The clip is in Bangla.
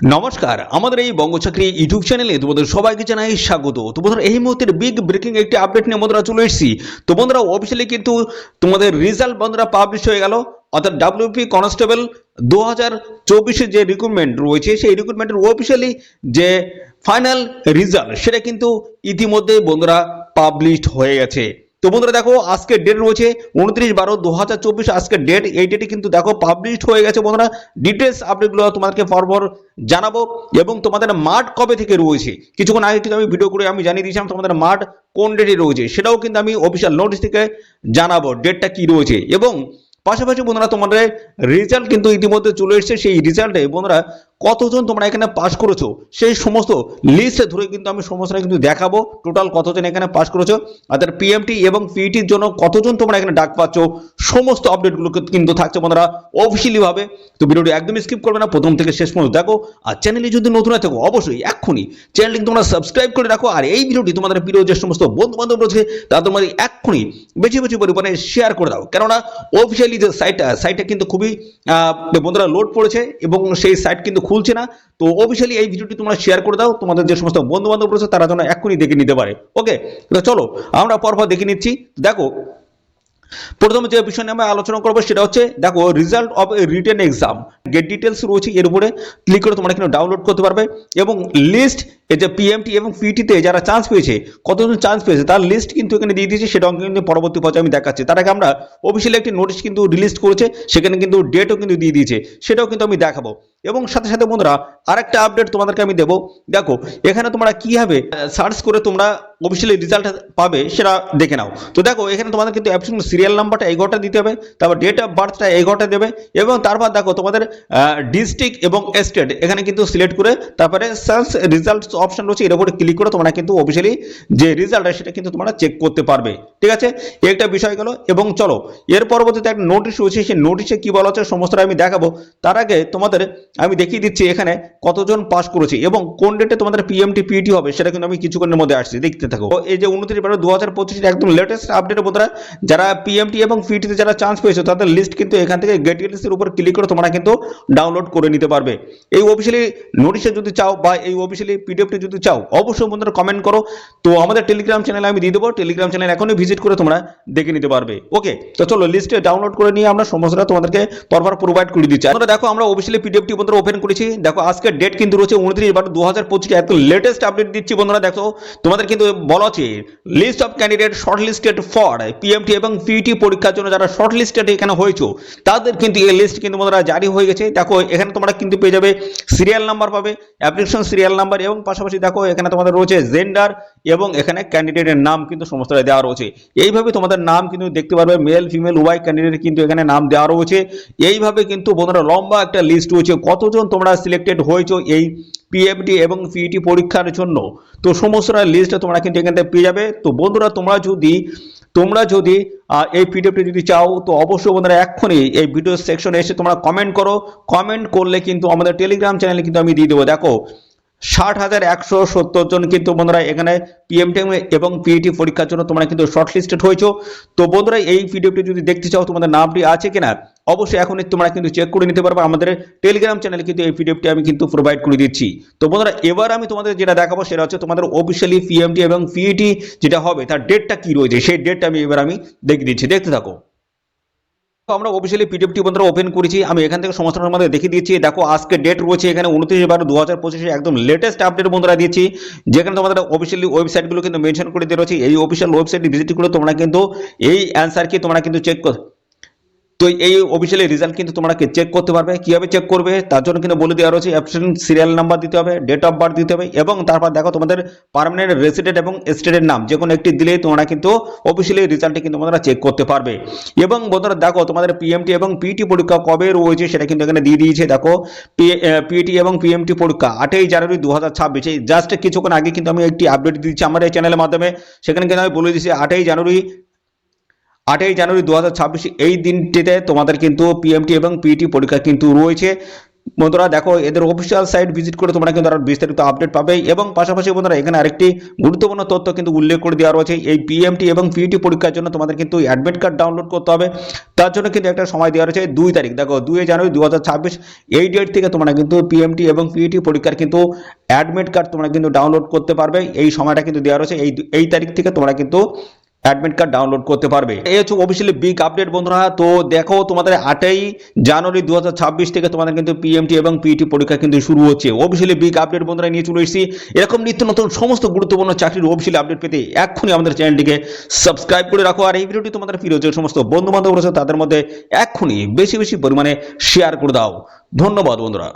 নমস্কার, আমাদের এই বঙ্গচাকরি ইউটিউব চ্যানেলে তোমাদের সবাইকে জানাই স্বাগত। তো বন্ধুরা, এই মুহূর্তের বিগ ব্রেকিং একটি আপডেট নিয়ে বন্ধুরা চলে এসেছি। তো বন্ধুরা, অফিসিয়ালি কিন্তু তোমাদের রেজাল্ট বন্ধুরা পাবলিশ হয়ে গেল। অর্থাৎ ডাব্লিউপি কনস্টেবল 2024 যে রিক্রুটমেন্ট রয়েছে, সেই রিক্রুটমেন্টের অফিসিয়ালি যে ফাইনাল রেজাল্ট সেটা কিন্তু ইতিমধ্যে বন্ধুরা পাবলিশড হয়ে গেছে। তো বন্ধুরা দেখো, আজকে ডেট রয়েছে 29/12/2024, আজকের ডেট। এই ডেটে কিন্তু দেখো পাবলিশড হয়ে গেছে বন্ধুরা। ডিটেলস আপডেটগুলো তোমাদেরকে পরপর জানাবো এবং তোমাদের মাঠ কবে থেকে রয়েছে কিছুক্ষণ আগে কিন্তু আমি ভিডিও করে আমি জানিয়ে দিয়েছিলাম তোমাদের মাঠ কোন ডেটে রয়েছে, সেটাও কিন্তু আমি অফিসিয়াল নোটিশ থেকে জানাবো ডেটটা কি রয়েছে। এবং পাশাপাশি বন্ধুরা, তোমাদের রেজাল্ট কিন্তু ইতিমধ্যে চলে এসেছে। সেই রেজাল্টে বন্ধুরা কতজন তোমরা এখানে পাস করেছো সেই সমস্ত লিস্ট ধরে কিন্তু আমি সমস্তটা কিন্তু দেখাবো। টোটাল কতজন এখানে পাস করেছো, আর পিএমটি এবং পিইটির জন্য কতজন তোমরা এখানে ডাক পাচ্ছ, সমস্ত আপডেটগুলো কিন্তু থাকছে বন্ধুরা অফিসিয়ালি ভাবে। তো ভিডিওটি একদম স্কিপ করবে না, প্রথম থেকে শেষ পর্যন্ত দেখো। আর চ্যানেলে যদি নতুন হয়ে থাকো অবশ্যই এক্ষুনি চ্যানেলটি তোমরা সাবস্ক্রাইব করে রাখো। আর এই ভিডিওটি তোমাদের প্রিয় যে সমস্ত বন্ধু বান্ধব রয়েছে তাদের মধ্যে এক্ষুনি বেশি বেশি পরিমাণে শেয়ার করে দাও, কেননা অফিসিয়ালি যে সাইটটা কিন্তু খুবই বন্ধুরা লোড পড়েছে এবং সেই সাইট কিন্তু খুলছে না। তো অফিসিয়ালি এই ভিডিওটি তোমরা শেয়ার করে দাও, তোমাদের যে সমস্ত বন্ধু বান্ধব রয়েছে তারা যেন এক্ষুনি দেখে নিতে পারে। ওকে, তো চলো আমরা পরপর দেখে নিচ্ছি। দেখো, প্রথমে যে বিষয় নিয়ে আমরা আলোচনা করবো সেটা হচ্ছে, দেখো, result of written exam gate details রয়েছে, এর উপরে ক্লিক করে তোমরা কিন্তু ডাউনলোড করতে পারবে। এবং লিস্ট এই যে পিএমটি এবং পিটিতে যারা চান্স পেয়েছে, কতজন চান্স পেয়েছে তার লিস্ট কিন্তু এখানে দিয়ে দিয়েছে, সেটাও কিন্তু পরবর্তী পর্যায়ে আমি দেখাচ্ছি। তার আগে আমরা অফিসিয়ালি একটি নোটিশ কিন্তু রিলিজ করেছে, সেখানে কিন্তু ডেটও কিন্তু দিয়ে দিয়েছে, সেটাও কিন্তু আমি দেখাবো। এবং সাথে সাথে বন্ধুরা আরেকটা আপডেট তোমাদেরকে আমি দেবো। দেখো, এখানে তোমরা কিভাবে সার্চ করে তোমরা অফিসিয়ালি রেজাল্ট পাবে সেটা দেখে নাও। তো দেখো, এখানে তোমাদের কিন্তু অ্যাপসন সিরিয়াল নাম্বারটা 11টা দিতে হবে, তারপর ডেট অফ বার্থটা 11টা দেবে, এবং তারপর দেখো তোমাদের ডিস্ট্রিক্ট এবং স্টেট এখানে কিন্তু সিলেক্ট করে তারপরে সার্চ রেজাল্টস অপশন রয়েছে, এর উপরে ক্লিক করে তোমরা কিন্তু অফিসিয়ালি যে রেজাল্ট সেটা কিন্তু তোমরা চেক করতে পারবে। ঠিক আছে, একটা বিষয় গেল। এবং চলো, এর পরবর্তীতে একটা নোটিশ রয়েছে, সেই নোটিশে কি বলা হচ্ছে সমস্তটা আমি দেখাবো। তার আগে তোমাদের আমি দেখিয়ে দিচ্ছি এখানে কতজন পাস করেছে এবং কোন ডেটে তোমাদের পিএমটি পিইটি হবে সেটা কিন্তু আমি কিছুক্ষণের মধ্যে আসছি, দেখতে থাকো। এই যে 29/12/2025 একদম লেটেস্ট আপডেট বন্ধুরা, যারা পিএমটি এবং পিইটিতে যারা চান্স পেয়েছে তাদের লিস্ট কিন্তু এখান থেকে গেট ডিটেলস এর উপর ক্লিক করে তোমরা কিন্তু ডাউনলোড করে নিতে পারবে। এই অফিসিয়ালি নোটিশে যদি চাও বা এই অফিসিয়ালি পিডিএফটি যদি চাও অবশ্যই বন্ধুরা কমেন্ট করো। তো আমাদের টেলিগ্রাম চ্যানেলে আমি দিয়ে দেবো, টেলিগ্রাম চ্যানেল এখনই ভিজিট করে তোমরা দেখে নিতে পারবে। ওকে, তো চলো লিস্টে ডাউনলোড করে নিয়ে আমরা সমস্তটা তোমাদেরকে পরপর প্রোভাইড করে দিচ্ছি। তোমরা দেখো, আমরা অফিসিয়ালি পিডিএফটি বন্ধুরা ওপেন করেছি। দেখো, আজকের ডেট কিন্তু রয়েছে 29/12/2025, একদম লেটেস্ট আপডেট দিচ্ছি বন্ধুরা। দেখো, তোমাদের কিন্তু বলা আছে list of candidate shortlisted for PMT এবং পিইটি পরীক্ষার জন্য যারা শর্ট লিস্টেড এখানে হয়েছে তাদের কিন্তু এই লিস্ট কিন্তু বন্ধুরা জারি হয়ে গেছে। দেখো, এখানে তোমরা কিন্তু পেয়ে যাবে সিরিয়াল নাম্বার, পাবে অ্যাপ্লিকেশন সিরিয়াল নাম্বার, এবং পাশাপাশি দেখো এখানে তোমাদের রয়েছে জেন্ডার এবং এখানে ক্যান্ডিডেটের নাম কিন্তু সমস্ত দেওয়া রয়েছে। এইভাবে তোমাদের নাম কিন্তু দেখতে পারবে, মেল ফিমেল উভয় ক্যান্ডিডেট কিন্তু এখানে নাম দেওয়া রয়েছে। এইভাবে কিন্তু বন্ধুরা লম্বা একটা লিস্ট রয়েছে কতজন তোমরা সিলেক্টেড হয়েছো এই পিএমটি এবং পিইটি পরীক্ষার জন্য। তো সমস্তটা লিস্ট তোমরা কিন্তু এখান থেকে পেয়ে যাবে। তো বন্ধুরা, তোমরা যদি এই পিডিএফটি যদি চাও তো অবশ্যই বন্ধুরা এক্ষুনি এই ভিডিও সেকশনে এসে তোমরা কমেন্ট করো। কমেন্ট করলে কিন্তু আমাদের টেলিগ্রাম চ্যানেলে কিন্তু আমি দিয়ে দেবো। দেখো, 60,170 জন কিন্তু বন্ধুরা এখানে পিএমটি এবং পিইটি পরীক্ষার জন্য তোমরা কিন্তু শর্ট লিস্টেড হয়েছো। তো বন্ধুরা, এই ভিডিওটি যদি দেখতে চাও তোমাদের নামটি আছে কিনা অবশ্যই এখনই তোমরা কিন্তু চেক করে নিতে পারবে। আমাদের টেলিগ্রাম চ্যানেলে কিন্তু এই পিডিএফটি আমি কিন্তু প্রোভাইড করে দিচ্ছি। তো বন্ধুরা, এবার আমি তোমাদের যেটা দেখাবো সেটা হচ্ছে তোমাদের অফিসিয়ালি পিএমটি এবং পিইটি যেটা হবে তার ডেটটা কি রয়েছে, সেই ডেটটা এবার আমি দেখিয়ে দিচ্ছি, দেখতে থাকো। আমরা অফিসিয়ালি পিডিএফটি বন্ধুরা ওপেন করেছি, আমি এখান থেকে সমস্যার মধ্যে দেখিয়ে দিচ্ছি। দেখো, আজকে ডেট রয়েছে এখানে 29/12/2025, একদম লেটেস্ট আপডেট বন্ধুরা দিচ্ছি, যেখানে তোমাদের অফিসিয়ালি ওয়েবসাইটগুলো কিন্তু মেনশন করে দিয়ে রয়েছে। এই অফিসিয়াল ওয়েবসাইটে ভিজিট করে তোমরা কিন্তু এই অ্যান্সারকে তোমরা কিন্তু চেক কর। তো এই অফিসিয়ালি রেজাল্ট কিন্তু তোমরা চেক করতে পারবে। কিভাবে চেক করবে তার জন্য কিন্তু বলে দেওয়া রয়েছে, অ্যাপসন সিরিয়াল নাম্বার দিতে হবে, ডেট অফ বার্থ দিতে হবে, এবং তারপর দেখো তোমাদের পার্মানেন্ট রেসিডেন্ট এবং স্টেটের নাম যে কোনো একটি দিলেই তোমরা কিন্তু অফিসিয়ালি রেজাল্টটি কিন্তু তোমরা চেক করতে পারবে। এবং বন্ধুরা দেখো, তোমাদের পিএমটি এবং পিইটি পরীক্ষা কবে রয়েছে সেটা কিন্তু এখানে দিয়ে দিয়েছে। দেখো, পিইটি এবং পিএমটি পরীক্ষা 8ই জানুয়ারি 2026, এই জাস্ট কিছুক্ষণ আগে কিন্তু আমি একটি আপডেট দিচ্ছি আমার এই চ্যানেলের মাধ্যমে। সেখানে কিন্তু আমি বলে দিচ্ছি 8ই জানুয়ারি 2026 এই দিনটিতে তোমাদের কিন্তু পিএমটি এবং পিইটি পরীক্ষা কিন্তু রয়েছে। বন্ধুরা দেখো এদের অফিসিয়াল সাইট ভিজিট করে তোমরা কিন্তু আরো বিস্তারিত আপডেট পাবে এবং পাশাপাশি বন্ধুরা এখানে আরেকটি গুরুত্বপূর্ণ তথ্য কিন্তু উল্লেখ করে দেওয়া রয়েছে। এই পিএমটি এবং পিইটি পরীক্ষার জন্য তোমাদের কিন্তু অ্যাডমিট কার্ড ডাউনলোড করতে হবে। তার জন্য কিন্তু একটা সময় দেওয়া রয়েছে 2 তারিখ, দেখো 2 জানুয়ারি 2026। এই ডেট থেকে তোমরা কিন্তু পিএমটি এবং পিইটি পরীক্ষার কিন্তু অ্যাডমিট কার্ড তোমরা কিন্তু ডাউনলোড করতে পারবে। এই সময়টা কিন্তু দেওয়া রয়েছে, এই তারিখ থেকে তোমরা কিন্তু অ্যাডমিট কার্ড ডাউনলোড করতে পারবে। এই হচ্ছে অফিসিয়ালি বিগ আপডেট বন্ধুরা। তো দেখো তোমাদের 8ই জানুয়ারি 2026 থেকে তোমাদের কিন্তু পিএমটি এবং পিইটি পরীক্ষা কিন্তু শুরু হচ্ছে। অফিসিয়ালি বিগ আপডেট বন্ধুরা নিয়ে চলে এসেছি। এরকম নিত্য নতুন সমস্ত গুরুত্বপূর্ণ চাকরির অফিসিয়ালি আপডেট পেতে এক্ষুনি আমাদের চ্যানেলটিকে সাবস্ক্রাইব করে রাখো। আর এই ভিডিওটি তোমাদের প্রিয় যে সমস্ত বন্ধু বান্ধব রয়েছে তাদের মধ্যে এক্ষুনি বেশি বেশি পরিমাণে শেয়ার করে দাও। ধন্যবাদ বন্ধুরা।